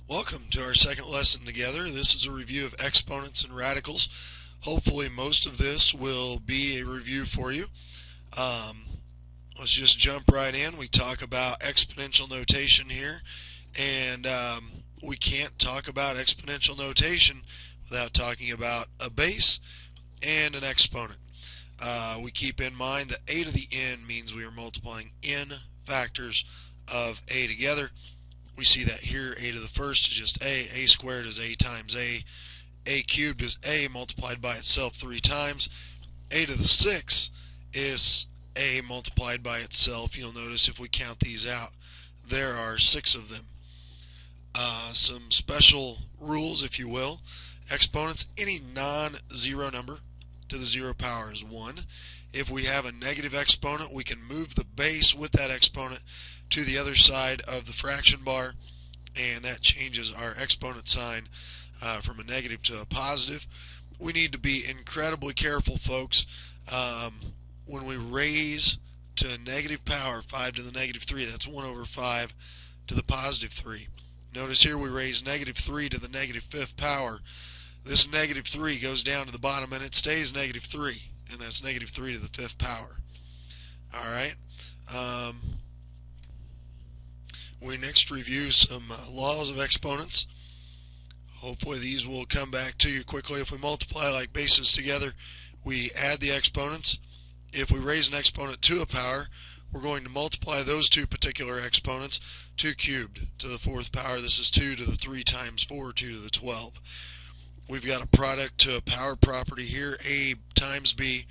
Welcome to our second lesson together. This is a review of exponents and radicals. Hopefully most of this will be a review for you. Let's just jump right in. We talk about exponential notation here, and we can't talk about exponential notation without talking about a base and an exponent. We keep in mind that a to the n means we are multiplying n factors of a together. We see that here a to the first is just a squared is a times a cubed is a multiplied by itself 3 times, a to the 6 is a multiplied by itself. You'll notice if we count these out, there are 6 of them. Some special rules, if you will. Exponents, any non-zero number to the 0 power is 1. If we have a negative exponent, we can move the base with that exponent to the other side of the fraction bar, and that changes our exponent sign from a negative to a positive. We need to be incredibly careful, folks, when we raise to a negative power, 5 to the negative 3, that's 1 over 5 to the positive 3. Notice here we raise negative 3 to the negative 5th power. This negative 3 goes down to the bottom and it stays negative 3, and that's negative 3 to the 5th power. Alright. We next review some laws of exponents. Hopefully these will come back to you quickly. If we multiply like bases together, we add the exponents. If we raise an exponent to a power, we're going to multiply those two particular exponents. 2 cubed to the 4th power. This is 2 to the 3 times 4, 2 to the 12. We've got a product to a power property here, a times b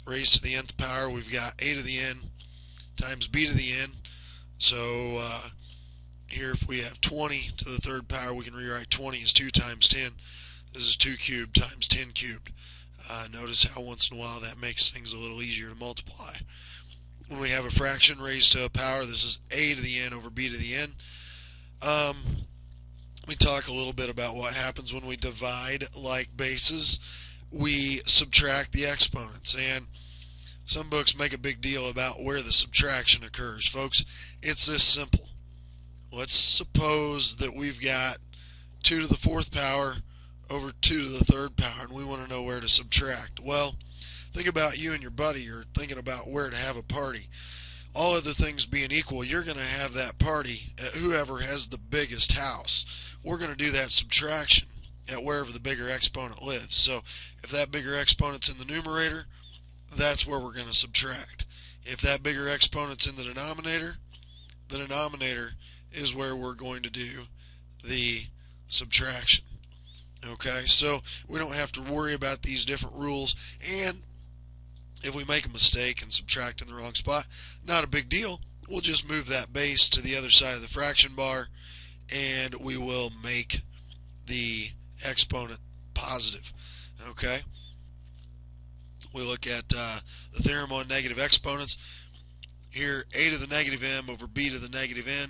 raised to the nth power. We've got a to the n times b to the n. So here if we have 20 to the 3rd power, we can rewrite 20 as 2 times 10. This is 2 cubed times 10 cubed. Notice how once in a while that makes things a little easier to multiply. When we have a fraction raised to a power, this is a to the n over b to the n. We talk a little bit about what happens when we divide like bases. We subtract the exponents, and some books make a big deal about where the subtraction occurs. Folks, it's this simple. Let's suppose that we've got 2 to the 4th power over 2 to the 3rd power, and we want to know where to subtract. Well, think about you and your buddy. You're thinking about where to have a party. All other things being equal, you're going to have that party at whoever has the biggest house. We're going to do that subtraction at wherever the bigger exponent lives. So if that bigger exponent's in the numerator, that's where we're going to subtract. If that bigger exponent's in the denominator is where we're going to do the subtraction. Okay, so we don't have to worry about these different rules, and if we make a mistake and subtract in the wrong spot, not a big deal. We'll just move that base to the other side of the fraction bar, and we will make the exponent positive. Okay? We look at the theorem on negative exponents. Here, a to the negative m over b to the negative n.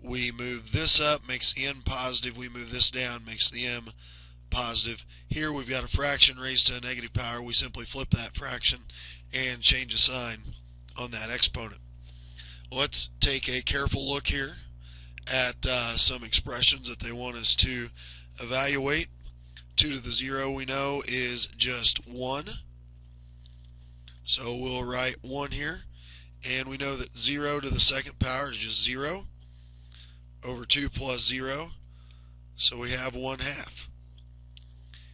We move this up, makes the n positive. We move this down, makes the m positive. Here we've got a fraction raised to a negative power. We simply flip that fraction and change the sign on that exponent. Let's take a careful look here at some expressions that they want us to evaluate. 2 to the 0 we know is just 1. So we'll write 1 here. And we know that 0 to the 2nd power is just 0 over 2 plus 0. So we have 1/2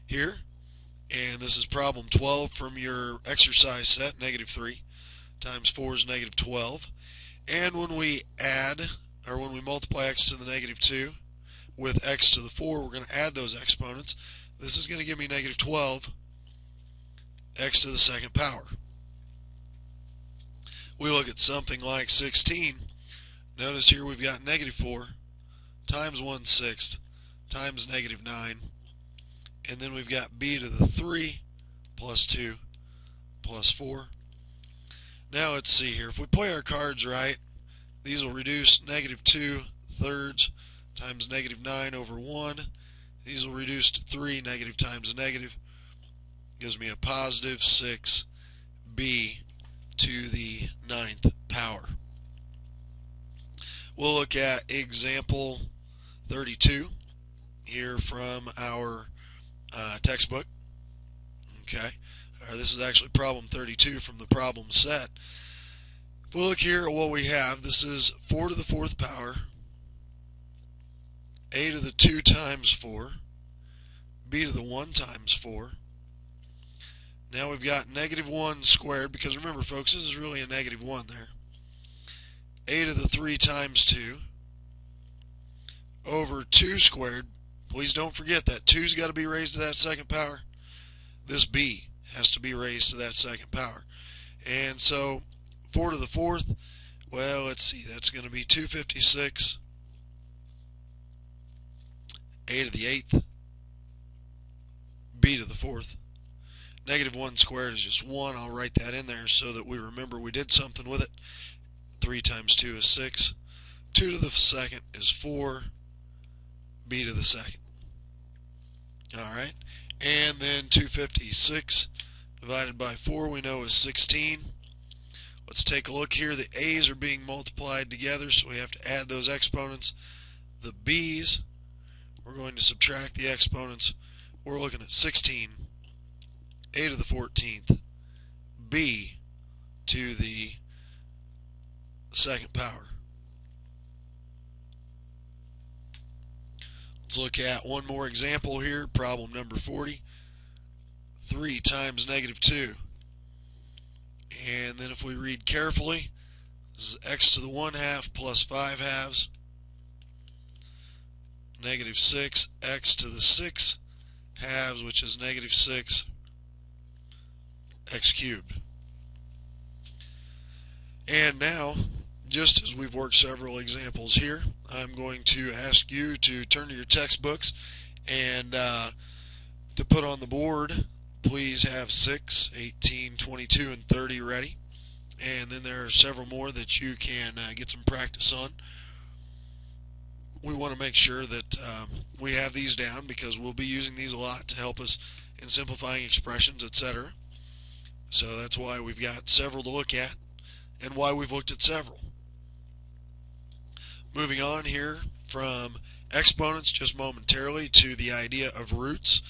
here. And this is problem 12 from your exercise set, negative 3 times 4 is negative 12. And when we add, or when we multiply x to the negative 2 with x to the 4, we're going to add those exponents. This is going to give me negative 12 x to the 2nd power. We look at something like 16. Notice here we've got negative 4 times 1/6 times negative 9. And then we've got b to the 3 plus 2 plus 4. Now let's see here. If we play our cards right, these will reduce negative 2/3 times negative 9 over 1. These will reduce to 3 negative times a negative. Gives me a positive 6b to the 9th power. We'll look at example 32 here from our textbook. Okay, this is actually problem 32 from the problem set. If we look here at what we have, this is 4 to the 4th power, a to the 2 times 4, b to the 1 times 4. Now we've got negative 1 squared, because remember folks, this is really a negative 1 there. A to the 3 times 2 over 2 squared. Please don't forget that 2's got to be raised to that second power. This b has to be raised to that second power. And so 4 to the 4th, well, let's see, that's going to be 256. A to the 8th, b to the 4th. Negative 1 squared is just 1. I'll write that in there so that we remember we did something with it. 3 times 2 is 6. 2 to the 2nd is 4. B to the 2nd. Alright. And then 256 divided by 4 we know is 16. Let's take a look here. The a's are being multiplied together, so we have to add those exponents. The b's, we're going to subtract the exponents. We're looking at 16. A to the 14th, b to the 2nd power. Let's look at one more example here, problem number 40. 3 times negative 2. And then if we read carefully, this is x to the 1/2 plus 5 halves. Negative 6, x to the 6 halves, which is negative 6. X cubed. And now, just as we've worked several examples here, I'm going to ask you to turn to your textbooks and to put on the board, please have 6, 18, 22, and 30 ready. And then there are several more that you can get some practice on. We want to make sure that we have these down because we'll be using these a lot to help us in simplifying expressions, etc. So that's why we've got several to look at and why we've looked at several. Moving on here from exponents just momentarily to the idea of roots,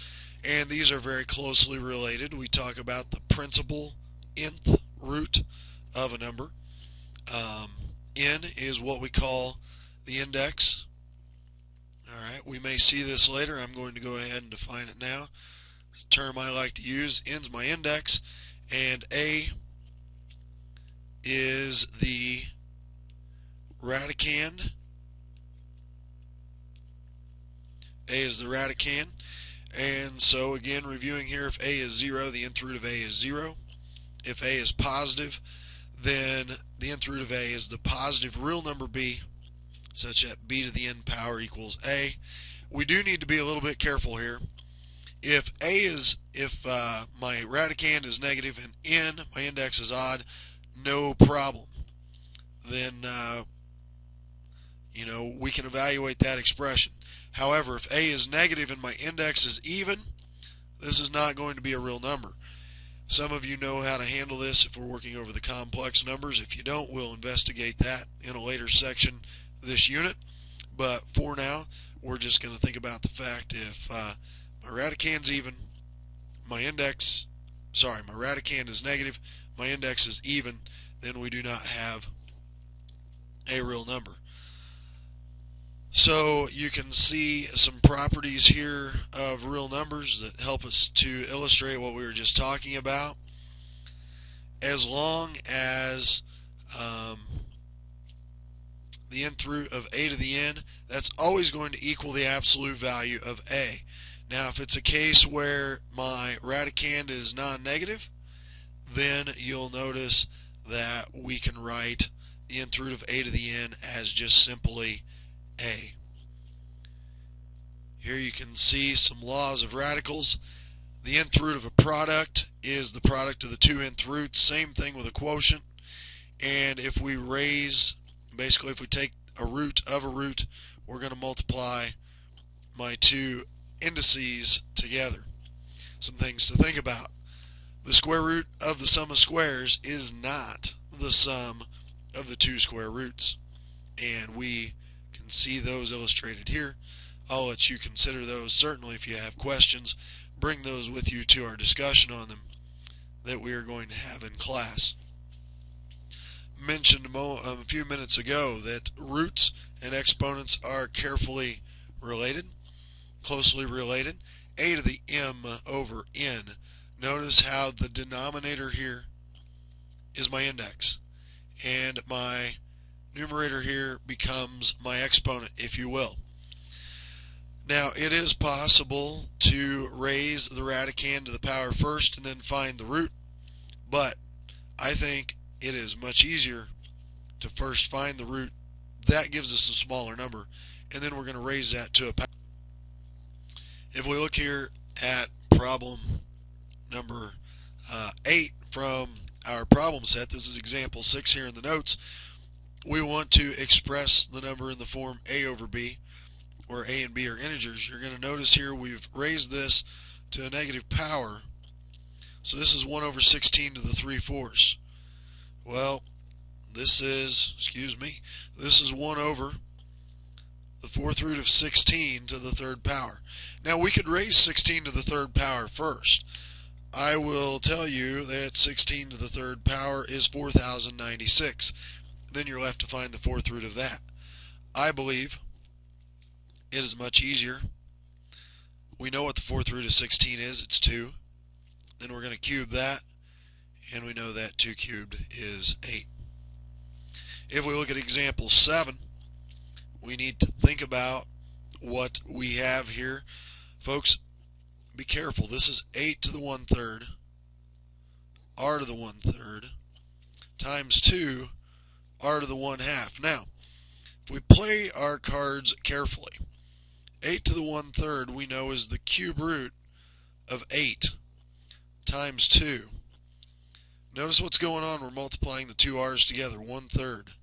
and these are very closely related. We talk about the principal nth root of a number. N is what we call the index. Alright, we may see this later. I'm going to go ahead and define it now. It's a term I like to use. N's my index. And A is the radicand. A is the radicand. And so again, reviewing here, if A is 0, the nth root of A is 0. If A is positive, then the nth root of A is the positive real number B, such that B to the n power equals A. We do need to be a little bit careful here. If my radicand is negative and n, my index is odd, no problem. Then we can evaluate that expression. However, if A is negative and my index is even, this is not going to be a real number. Some of you know how to handle this if we're working over the complex numbers. If you don't, we'll investigate that in a later section of this unit. But for now, we're just going to think about the fact if my radicand's even, my radicand is negative, my index is even, then we do not have a real number. So you can see some properties here of real numbers that help us to illustrate what we were just talking about. As long as the nth root of a to the n, that's always going to equal the absolute value of a. Now if it's a case where my radicand is non-negative, then you'll notice that we can write the nth root of a to the n as just simply a. Here you can see some laws of radicals. The nth root of a product is the product of the two nth roots. Same thing with a quotient. And if we raise, basically if we take a root of a root, we're going to multiply my two indices together. Some things to think about. The square root of the sum of squares is not the sum of the two square roots. And we can see those illustrated here. I'll let you consider those. Certainly, if you have questions, bring those with you to our discussion on them that we are going to have in class. Mentioned a few minutes ago that roots and exponents are carefully related, closely related. A to the m over n. Notice how the denominator here is my index, and my numerator here becomes my exponent, if you will. Now, it is possible to raise the radicand to the power first and then find the root, but I think it is much easier to first find the root. That gives us a smaller number, and then we're going to raise that to a power. If we look here at problem number 8 from our problem set, this is example 6 here in the notes, we want to express the number in the form a over b, where a and b are integers. You're going to notice here we've raised this to a negative power, so this is 1 over 16 to the 3/4. Well, this is, this is 1 over the 4th root of 16 to the 3rd power. Now, we could raise 16 to the 3rd power first. I will tell you that 16 to the 3rd power is 4,096. Then you're left to find the 4th root of that. I believe it is much easier. We know what the 4th root of 16 is. It's 2. Then we're going to cube that, and we know that 2 cubed is 8. If we look at example 7, we need to think about what we have here. Folks, be careful. This is 8 to the 1/3, r to the 1/3, times 2, r to the 1/2. Now, if we play our cards carefully, 8 to the 1/3 we know is the cube root of 8 times 2. Notice what's going on. We're multiplying the two r's together. 1/3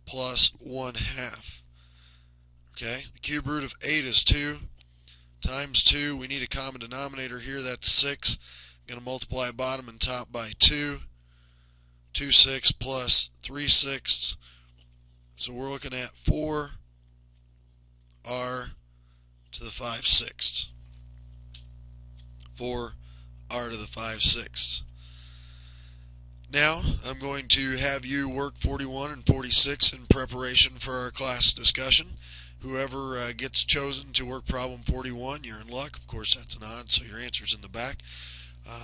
plus 1/2. Okay, the cube root of 8 is 2 times 2. We need a common denominator here. That's 6. I'm going to multiply bottom and top by 2. 2/6 plus 3/6. So we're looking at 4r to the 5/6. 4r to the 5/6. Now, I'm going to have you work 41 and 46 in preparation for our class discussion. Whoever gets chosen to work problem 41, you're in luck. Of course, that's an odd, so your answer's in the back.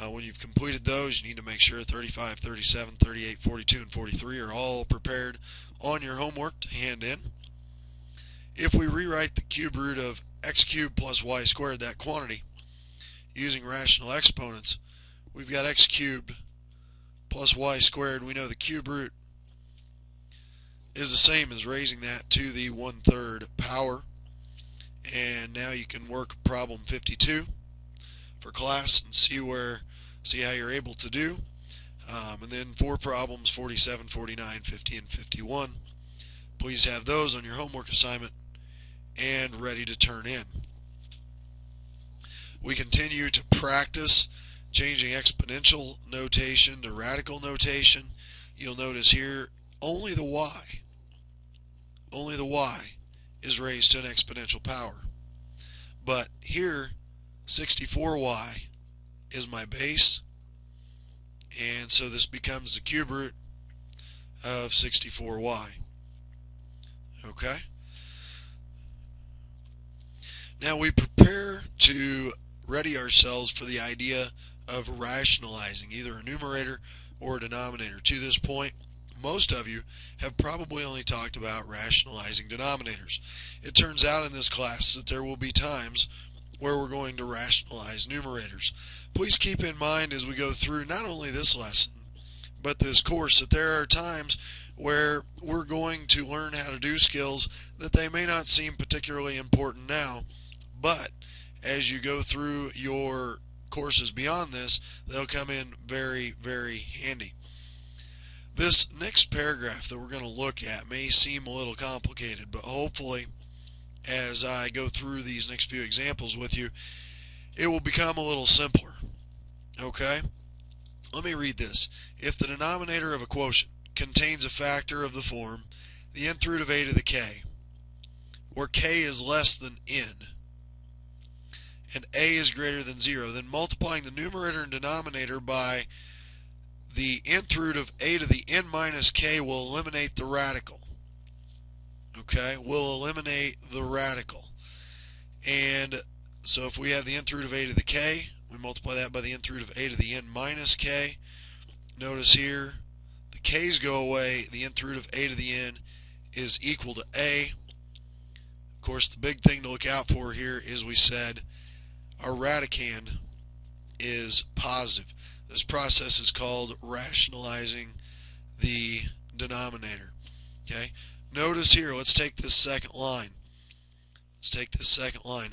When you've completed those, you need to make sure 35, 37, 38, 42, and 43 are all prepared on your homework to hand in. If we rewrite the cube root of x cubed plus y squared, that quantity, using rational exponents, we've got x cubed plus y squared. We know the cube root is the same as raising that to the 1/3 power. And now you can work problem 52 for class and see how you're able to do. And then 4 problems, 47, 49, 50, and 51. Please have those on your homework assignment and ready to turn in. We continue to practice changing exponential notation to radical notation. You'll notice here only the y is raised to an exponential power. But here 64y is my base, and so this becomes the cube root of 64y. Okay? Now we prepare to ready ourselves for the idea of rationalizing either a numerator or a denominator. To this point, most of you have probably only talked about rationalizing denominators. It turns out in this class that there will be times where we're going to rationalize numerators. Please keep in mind as we go through not only this lesson but this course that there are times where we're going to learn how to do skills that they may not seem particularly important now, but as you go through your courses beyond this, they'll come in very, very handy. This next paragraph that we're going to look at may seem a little complicated, but hopefully as I go through these next few examples with you, it will become a little simpler. Okay? Let me read this. If the denominator of a quotient contains a factor of the form the nth root of a to the k, where k is less than n and a is greater than 0, then multiplying the numerator and denominator by the nth root of a to the n minus k will eliminate the radical. Okay, will eliminate the radical. And so if we have the nth root of a to the k, we multiply that by the nth root of a to the n minus k. Notice here, the k's go away, the nth root of a to the n is equal to a. Of course, the big thing to look out for here is we said our radicand is positive. This process is called rationalizing the denominator. Okay. Notice here, let's take this second line.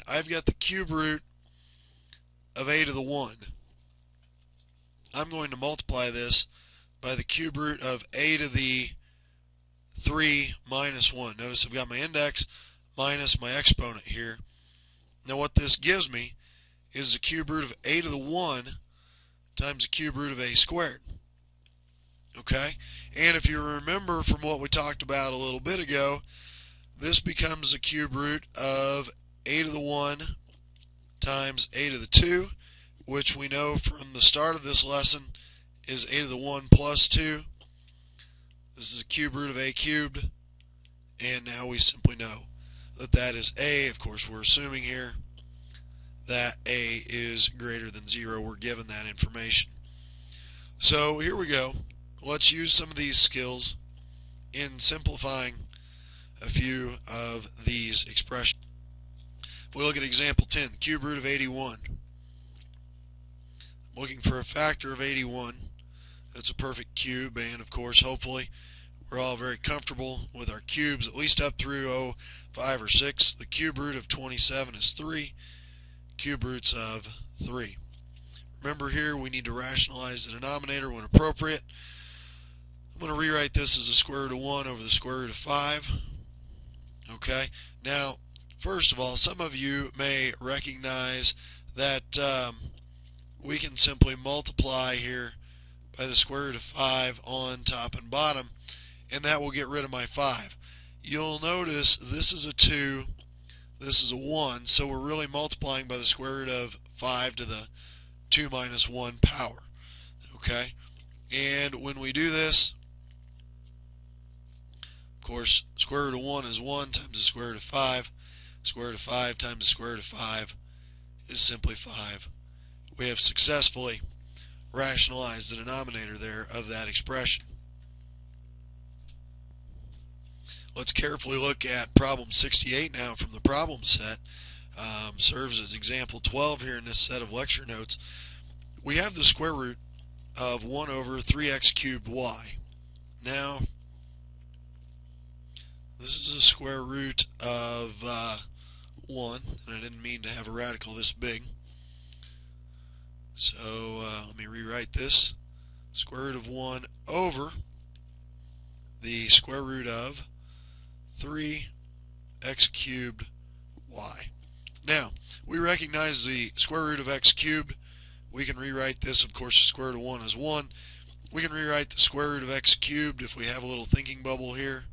I've got the cube root of a to the 1. I'm going to multiply this by the cube root of a to the 3 minus 1. Notice I've got my index minus my exponent here. Now what this gives me is the cube root of a to the 1 times the cube root of a squared. Okay? And if you remember from what we talked about a little bit ago, this becomes the cube root of a to the 1 times a to the 2, which we know from the start of this lesson is a to the 1 plus 2. This is the cube root of a cubed, and now we simply know that that is a. Of course, we're assuming here that a is greater than 0. We're given that information. So here we go. Let's use some of these skills in simplifying a few of these expressions. If we look at example 10, the cube root of 81. I'm looking for a factor of 81. That's a perfect cube, and of course, hopefully, we're all very comfortable with our cubes, at least up through 5 or 6. The cube root of 27 is 3. Cube roots of 3. Remember here, we need to rationalize the denominator when appropriate. I'm going to rewrite this as the square root of 1 over the square root of 5. Okay, now, first of all, some of you may recognize that we can simply multiply here by the square root of 5 on top and bottom, and that will get rid of my 5. You'll notice this is a 2, this is a 1, so we're really multiplying by the square root of 5 to the 2 minus 1 power. Okay, and when we do this, of course, square root of 1 is 1 times the square root of 5. Square root of 5 times the square root of 5 is simply 5. We have successfully rationalized the denominator there of that expression. Let's carefully look at problem 68 now from the problem set. Serves as example 12 here in this set of lecture notes. We have the square root of 1 over 3x cubed y. Now, this is the square root of 1, and I didn't mean to have a radical this big. So let me rewrite this. Square root of 1 over the square root of 3x cubed y. Now, we recognize the square root of x cubed. We can rewrite this, of course, the square root of 1 is 1. We can rewrite the square root of x cubed if we have a little thinking bubble here.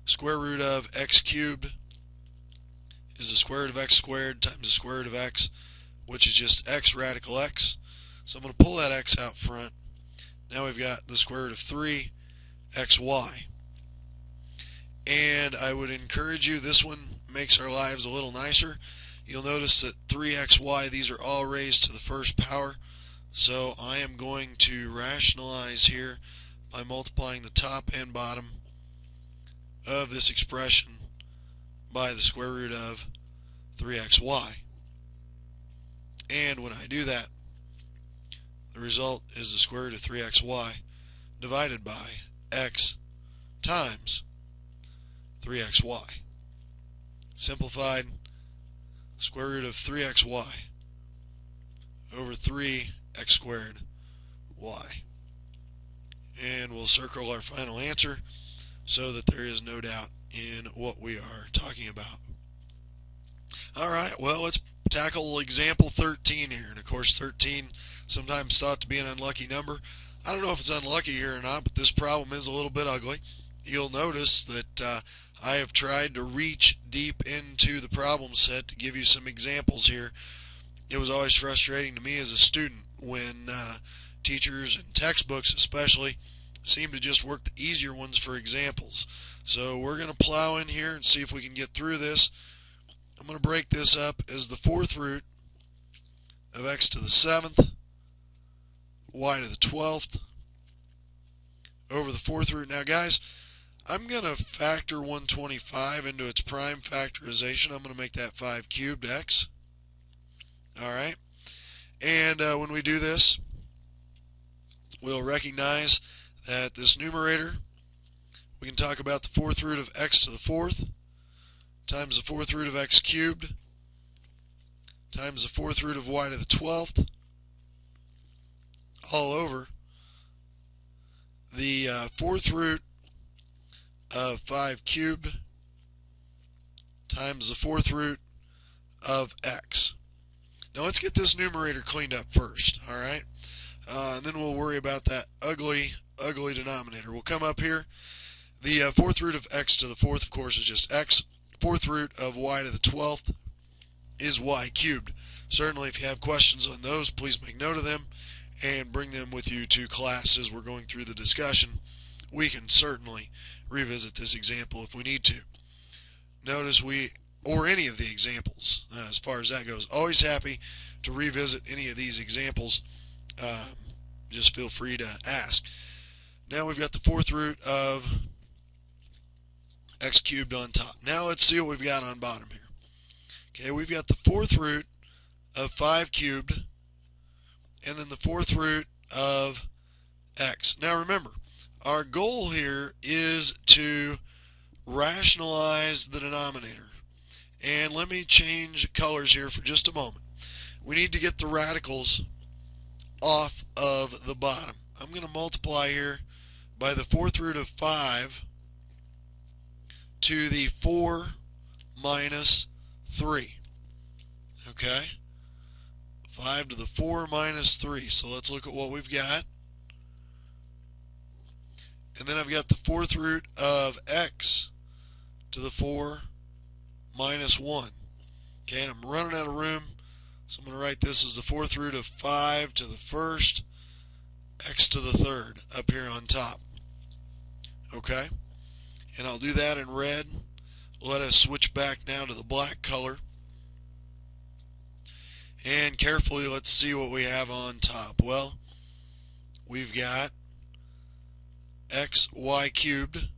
Square root of x cubed is the square root of x squared times the square root of x, which is just x radical x. So I'm going to pull that x out front. Now we've got the square root of 3xy. And I would encourage you, this one makes our lives a little nicer. You'll notice that 3xy, these are all raised to the first power. So I am going to rationalize here by multiplying the top and bottom of this expression by the square root of 3xy. And when I do that, the result is the square root of 3xy divided by x times 3xy. Simplified, square root of 3xy over 3x squared y. And we'll circle our final answer so that there is no doubt in what we are talking about. Alright, well, let's tackle example 13 here. And of course 13 sometimes thought to be an unlucky number. I don't know if it's unlucky here or not, but this problem is a little bit ugly. you'll notice that I have tried to reach deep into the problem set to give you some examples here. It was always frustrating to me as a student when teachers and textbooks especially seem to just work the easier ones for examples. So we're going to plow in here and see if we can get through this. I'm going to break this up as the fourth root of x to the 7th, y to the 12th, over the fourth root. Now guys, I'm going to factor 125 into its prime factorization. I'm going to make that 5 cubed x. Alright, and when we do this, we'll recognize that this numerator, we can talk about the fourth root of x to the 4th times the fourth root of x cubed times the fourth root of y to the 12th all over the fourth root of 5 cubed times the fourth root of x. Now let's get this numerator cleaned up first, alright? And then we'll worry about that ugly denominator. We'll come up here. The fourth root of x to the 4th, of course, is just x. Fourth root of y to the 12th is y cubed. Certainly, if you have questions on those, please make note of them and bring them with you to class as we're going through the discussion. We can certainly revisit this example if we need to. Notice or any of the examples, as far as that goes. Always happy to revisit any of these examples. Just feel free to ask. Now we've got the fourth root of x cubed on top. Now let's see what we've got on bottom here. Okay, we've got the fourth root of 5 cubed and then the fourth root of x. Now remember, our goal here is to rationalize the denominator. And let me change colors here for just a moment. We need to get the radicals off of the bottom. I'm going to multiply here by the fourth root of 5 to the 4 minus 3. Okay? 5 to the 4 minus 3. So let's look at what we've got. And then I've got the fourth root of x to the 4 minus 1. Okay, and I'm running out of room, so I'm going to write this as the fourth root of 5 to the 1st, x to the 3rd, up here on top. Okay, and I'll do that in red. Let us switch back now to the black color. And carefully, let's see what we have on top. Well, we've got xy cubed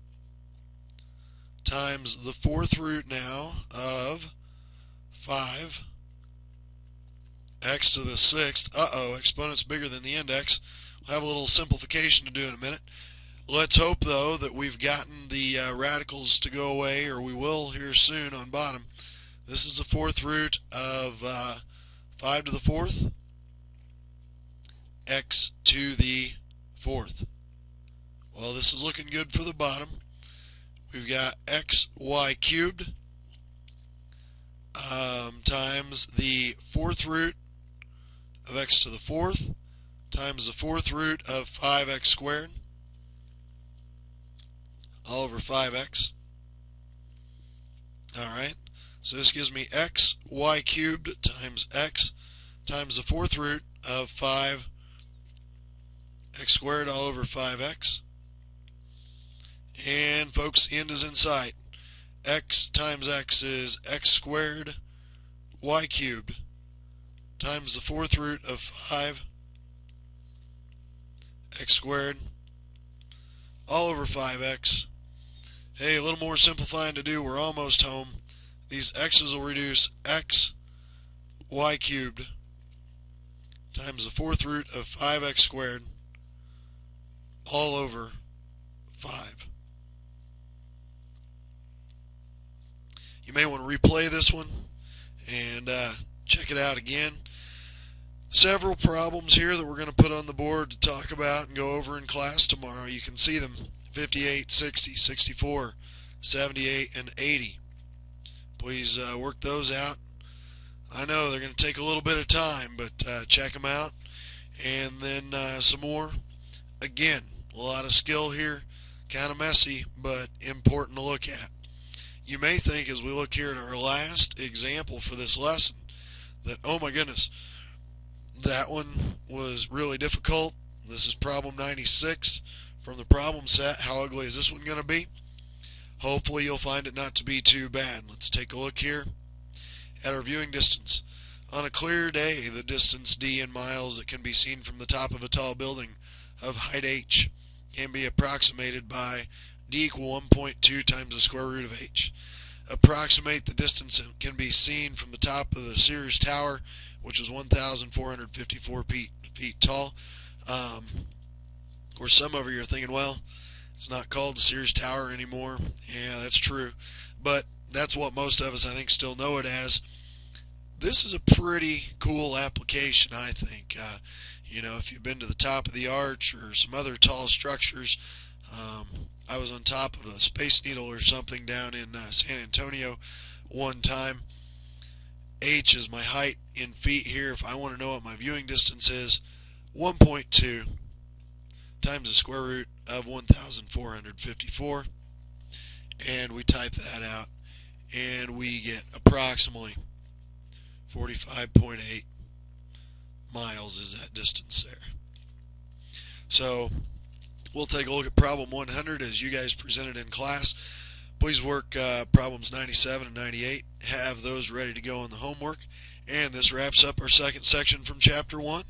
times the fourth root now of 5 x to the 6th. Exponent's bigger than the index. We'll have a little simplification to do in a minute. Let's hope, though, that we've gotten the radicals to go away, or we will here soon on bottom. This is the fourth root of 5 to the 4th, x to the 4th. Well, this is looking good for the bottom. We've got xy cubed times the fourth root of x to the 4th times the fourth root of 5x squared all over 5x. Alright, so this gives me xy cubed times x times the fourth root of 5x squared all over 5x. And folks, the end is in sight. X times x is x squared y cubed times the fourth root of 5 x squared all over 5x. Hey, a little more simplifying to do. We're almost home. These x's will reduce x y cubed times the fourth root of 5x squared all over 5. You may want to replay this one and check it out again. Several problems here that we're going to put on the board to talk about and go over in class tomorrow. You can see them: 58, 60, 64, 78, and 80. Please work those out. I know they're going to take a little bit of time, but check them out. And then some more. Again, a lot of skill here. Kind of messy, but important to look at. You may think as we look here at our last example for this lesson that, oh my goodness, that one was really difficult. This is problem 96 from the problem set. How ugly is this one going to be? Hopefully you'll find it not to be too bad. Let's take a look here at our viewing distance. On a clear day, the distance d in miles that can be seen from the top of a tall building of height h can be approximated by d equal 1.2 times the square root of h. Approximate the distance that can be seen from the top of the Sears Tower, which is 1,454 feet tall. Of course, some of you are thinking, well, it's not called the Sears Tower anymore. Yeah, that's true. But that's what most of us, I think, still know it as. This is a pretty cool application, I think. If you've been to the top of the arch or some other tall structures, I was on top of a Space Needle or something down in San Antonio one time. H is my height in feet here. If I want to know what my viewing distance is, 1.2 times the square root of 1,454. And we type that out, and we get approximately 45.8 miles is that distance there. So we'll take a look at problem 100 as you guys presented in class. Please work problems 97 and 98. Have those ready to go on the homework. And this wraps up our second section from chapter 1.